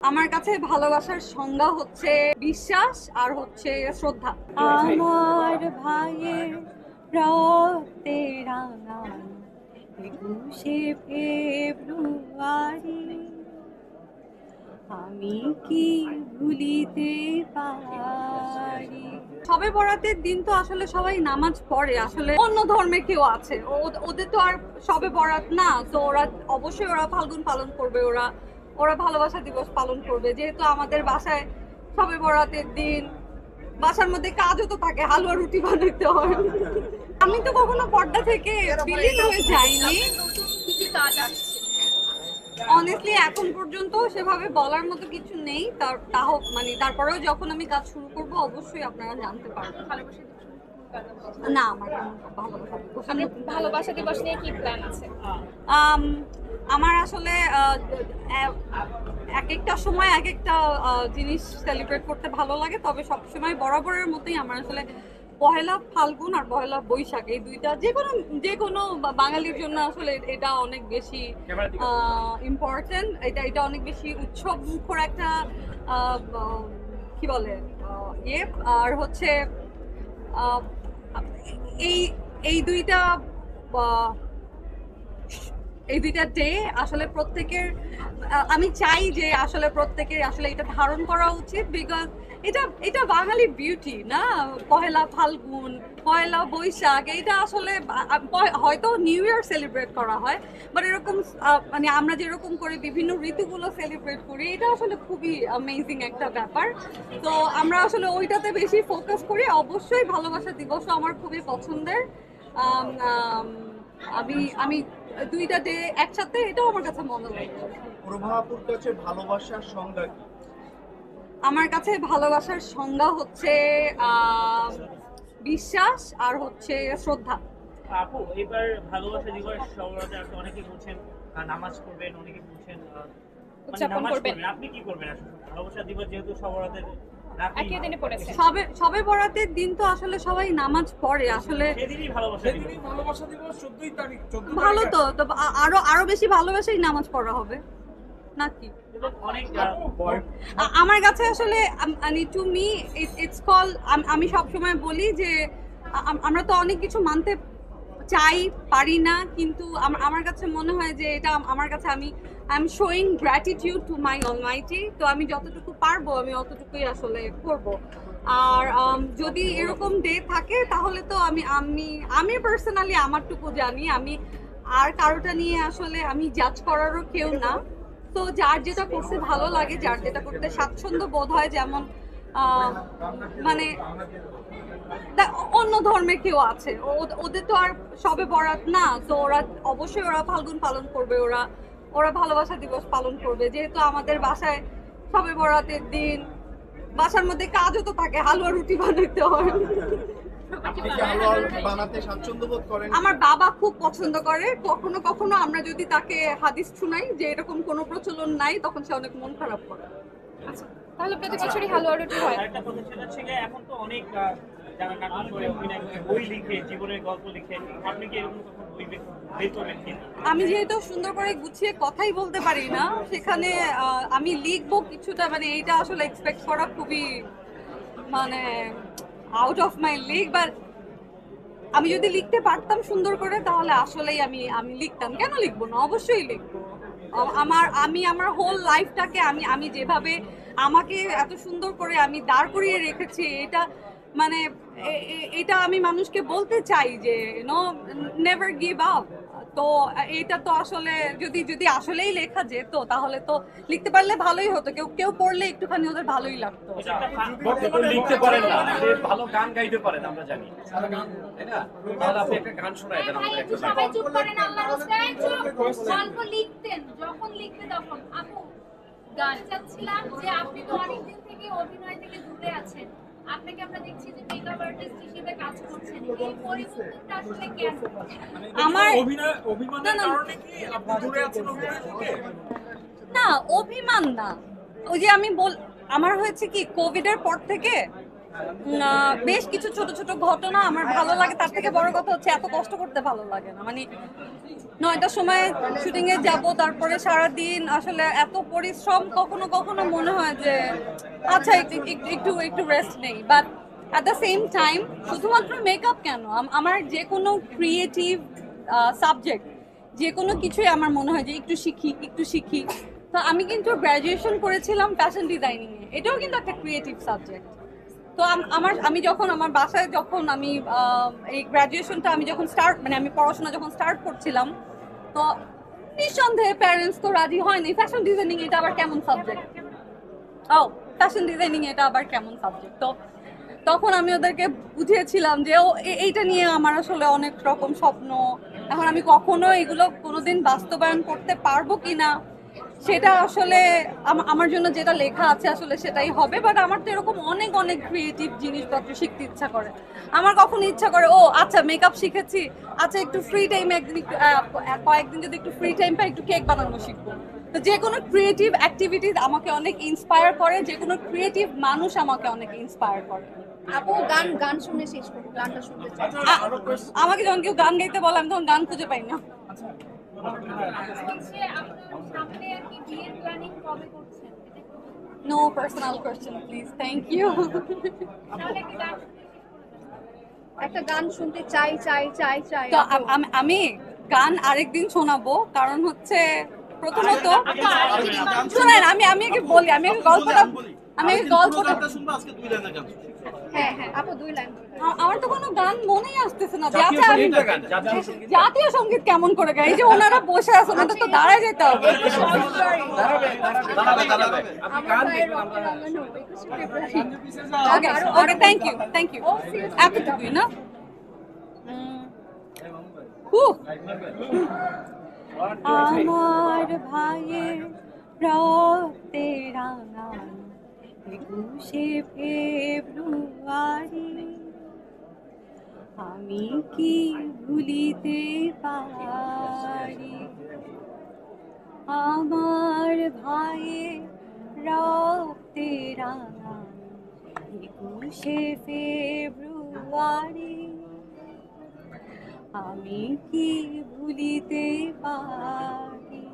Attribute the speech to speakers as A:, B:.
A: আমার কাছে ভালোবাসার সংজ্ঞা হচ্ছে বিশ্বাস আর হচ্ছে শ্রদ্ধা। আমার ভাইয়ের রক্তে রাঙানো 21শে ফেব্রুয়ারি আমি কি ভুলিতে পারি। শবে বরাতের দিন তো আসলে সবাই নামাজ পড়ে, আসলে অন্য ধর্মে কেউ আছে ওদের তো আর শবে বরাত না, তো ওরা অবশ্যই ওরা ফাল্গুন পালন করবে, ওরা ওরা ভালোবাসা দিবস পালন করবে। যেহেতু আমাদের বাসায় শবে বরাতের দিন বাসার মধ্যে কাজও তো থাকে, হালুয়া রুটি বানাইতে হয়। আমি তো কখনো পর্দা থেকে বিলীন হয়ে যাইনি। অনেস্টলি এখন পর্যন্ত সেভাবে বলার মতো কিছু নেই, তাও মানে তারপরেও যখন আমি কাজ শুরু করব অবশ্যই আপনারা জানতে পারবেন। না, আমার
B: ভালোবাসা দিবস নিয়ে কি প্ল্যান আছে?
A: আমার আসলে এক একটা সময় এক একটা জিনিস সেলিব্রেট করতে ভালো লাগে, তবে সবসময় বরাবরের মতোই আমার আসলে পহেলা ফাল্গুন আর পহেলা বৈশাখ এই দুইটা যে কোনো বাঙালির জন্য আসলে এটা অনেক বেশি ইম্পর্টেন্ট। এটা অনেক বেশি উৎসব মুখর একটা কি বলে ইয়ে। আর হচ্ছে এই এই দুইটা এই দুইটা ডে আসলে প্রত্যেকের আমি চাই যে আসলে প্রত্যেকের আসলে এটা ধারণ করা উচিত, বিকজ এটা বাঙালি বিউটি না। পহেলা ফাল্গুন, পহেলা বৈশাখ, এটা আসলে হয়তো নিউ ইয়ার সেলিব্রেট করা হয়, বাট এরকম মানে আমরা যেরকম করে বিভিন্ন ঋতুগুলো সেলিব্রেট করি, এটা আসলে খুবই অ্যামেজিং একটা ব্যাপার। তো আমরা আসলে ওইটাতে বেশি ফোকাস করি। অবশ্যই ভালোবাসা দিবসও আমার খুবই পছন্দের। আমি দুইটা ডে একসাথে, এটাও আমার কাছে মনে লাগে।
C: প্রভাপুর কাছে ভালোবাসার সংজ্ঞা কি?
A: আমার কাছে ভালোবাসার সংজ্ঞা হচ্ছে বিশ্বাস আর হচ্ছে শ্রদ্ধা।
D: আপু, এবার ভালোবাসা দিবস সবাই অনেকে বলছেন নামাজ পড়বেন, অনেকে বলছেন
B: উদযাপন করবেন।
D: আপনি কি করবেন আসলে ভালোবাসা দিবস যেহেতু সবার
B: একই দিনে পড়েছে?
A: শবে বরাতের দিন তো আসলে সবাই নামাজ পড়ে, আসলে
D: সেদিনই ভালোবাসা দিবস
C: 14 তারিখ।
A: ভালো তো আরো বেশি ভালোবাসাই নামাজ পড়া হবে নাকি? আমার কাছে আসলে মানে টু মি ইটস কল, আমি সবসময় বলি যে আমরা তো অনেক কিছু মানতে চাই পারি না, কিন্তু আমার কাছে মনে হয় যে এটা আমার কাছে I am showing gratitude to my Almighty. তো আমি যতটুকু পারবো আমি অতটুকুই আসলে করব। আর যদি এরকম ডে থাকে তাহলে তো আমি পার্সোনালি আমারটুকু জানি, আমি আর কারোটা নিয়ে আসলে আমি জাজ করারও কেউ না। তো যার যেটা করতে ভালো লাগে, যার যেটা করতে স্বাচ্ছন্দ্য বোধ হয়, যেমন মানে অন্য ধর্মের কেউ আছে ওদের তো আর শবে বরাত না, তো ওরা অবশ্যই ওরা ফাল্গুন পালন করবে, ওরা ওরা ভালোবাসা দিবস পালন করবে। যেহেতু আমাদের বাসায় শবে বরাতের দিন বাসার মধ্যে কাজও তো থাকে, হালুয়া রুটি বানাইতে হয়। আমার বাবা খুব পছন্দ করে। কখনো কখনো আমরা যদি তাকে হাদিস শুনাই যে এরকম কোনো প্রচলন নাই, তখন সে অনেক মন খারাপ করে।
B: তাহলে প্রতি বছরই হালুয়া রুটি হয়?
D: একটা কথা সেটা হচ্ছে এখন তো অনেক যারা নাটক করে, অভিনয় করে, বই লিখে, জীবনের গল্প লিখে, আপনি কি এরকম কখনো বই বের করবেন কিনা?
A: আমি যেহেতু সুন্দর করে গুছিয়ে কথাই বলতে পারি না, সেখানে আমি লিখবো কিছুটা, মানে এইটা আসলে এক্সপেক্ট করা খুবই মানে out of my league. But আমি যদি লিখতে পারতাম সুন্দর করে তাহলে আসলেই আমি লিখতাম। কেন লিখবো না, অবশ্যই লিখবো। আমার হোল লাইফটাকে আমি যেভাবে আমাকে এত সুন্দর করে আমি দাঁড় করিয়ে রেখেছি, এটা মানে এটা আমি মানুষকে বলতে চাই যে নেভার গিভ আপ। তো এটা তো আসলে যদি আসলেই লেখা যেত তাহলে তো লিখতে পারলে ভালোই হতো, কেউ পড়লে একটুখানি ওদের ভালোই লাগতো।
E: লিখতে পারেন না, ভালো গান গাইতে পারেন আমরা জানি, তাই না? তাহলে আপনি একটা গান শোনায় দেন আমাদের একটা।
F: সবাই চুপ করেন, আল্লাহর রাস্তায় চুপ। গল্প লিখতেন, যখন লিখতে তখন আপু গান চাচ্ছিলাম যে আপনি তো অনেকদিন থেকে অভিনয় থেকে দূরে আছেন, আপনাকে আমরা দেখছি যে মেকআপ আর্টিস্ট হিসেবে কাজ করছেন, এই পরিবর্তনটা আসলে কেন?
A: আমার
C: অভিমানের কারণে কি আপনি দূরে আছেন অভিনয় থেকে?
A: না, অভিমান না। ওই যে আমার হয়েছে কি কোভিড এর পর থেকে বেশ কিছু ছোট ছোট ঘটনা আমার ভালো লাগে, তার থেকে বড় কথা হচ্ছে এত কষ্ট করতে ভালো লাগে না। মানে 9টার সময় শুটিং এ যাব, তারপরে সারাদিন আসলে এত পরিশ্রম, কখনো কখনো মনে হয় যে আচ্ছা একটু রেস্ট নেই। But at the same time শুধুমাত্র মেকআপ কেন, আমার যে কোনো ক্রিয়েটিভ সাবজেক্ট, যে কোনো কিছুই আমার মনে হয় যে একটু শিখি। তো আমি কিন্তু গ্র্যাজুয়েশন করেছিলাম ফ্যাশন ডিজাইনিং এ, এটাও কিন্তু একটা ক্রিয়েটিভ সাবজেক্ট। তো আমি যখন আমার বাসায় যখন আমি এই গ্র্যাজুয়েশনটা আমি যখন আমি পড়াশোনা যখন স্টার্ট করছিলাম, তো নিঃসন্দেহে প্যারেন্টস তো রাজি হয়নি, ফ্যাশন ডিজাইনিং এটা আবার কেমন সাবজেক্ট, ফ্যাশন ডিজাইনিং এটা আবার কেমন সাবজেক্ট। তো তখন আমি ওদেরকে বুঝিয়েছিলাম যে এইটা নিয়ে আমার আসলে অনেক রকম স্বপ্ন, এখন আমি কখনো এগুলো কোনোদিন বাস্তবায়ন করতে পারবো কিনা সেটা আসলে আমার জন্য যেটা লেখা আছে আসলে সেটাই হবে। বাট আমার তো এরকম অনেক অনেক ক্রিয়েটিভ জিনিসপত্র শিখতে ইচ্ছা করে। আমার কখনো ইচ্ছা করে আচ্ছা মেকআপ শিখেছি, আচ্ছা একটু ফ্রি টাইমে কয়েকদিন যদি একটু ফ্রি টাইম পাই একটু কেক বানানো শিখবো। তো যে কোনো ক্রিয়েটিভ অ্যাক্টিভিটিস আমাকে অনেক ইন্সপায়ার করে, যে কোনো ক্রিয়েটিভ মানুষ আমাকে অনেক ইন্সপায়ার করে।
B: আপু গান শুনে শেষ করুন, গানটা শুনতে চাই।
A: আমাকে যখন কেউ গান গাইতে বলে আমি তখন গান খুঁজে পাই না।
F: হচ্ছে আপনার সামনে আর কি বিয়ের প্ল্যানিং কবে করছেন?
A: No personal question please, thank you.
F: তাহলে কি গান
B: একটা গান শুনতে চাই।
A: তো আমি গান আরেকদিন শোনাবো, কারণ হচ্ছে প্রথমত শোনেন আমি আগে বলি, আমি গল্পটা
C: শুনবো আজকে 2 লাইনের গান।
B: হ্যাঁ আপু 2 লাইন।
A: আমার তো কোনো গান মনেই আসতেছে না। জাতীয় সঙ্গীত কেমন করে গাই? এই যে ওনারা বসে আছে, ওনাদের তো দাঁড়ায় যেতে হবে। ওকে থ্যাংক ইউ এতটুকুই না। আমার ভাইয়ের রক্তে রাঙা 21শে ফেব্রুয়ারি, আমি কি ভুলিতে পারি? আমার ভাইয়ের রক্তে রাঙা 21শে ফেব্রুয়ারি, আমি কি ভুলিতে পারি?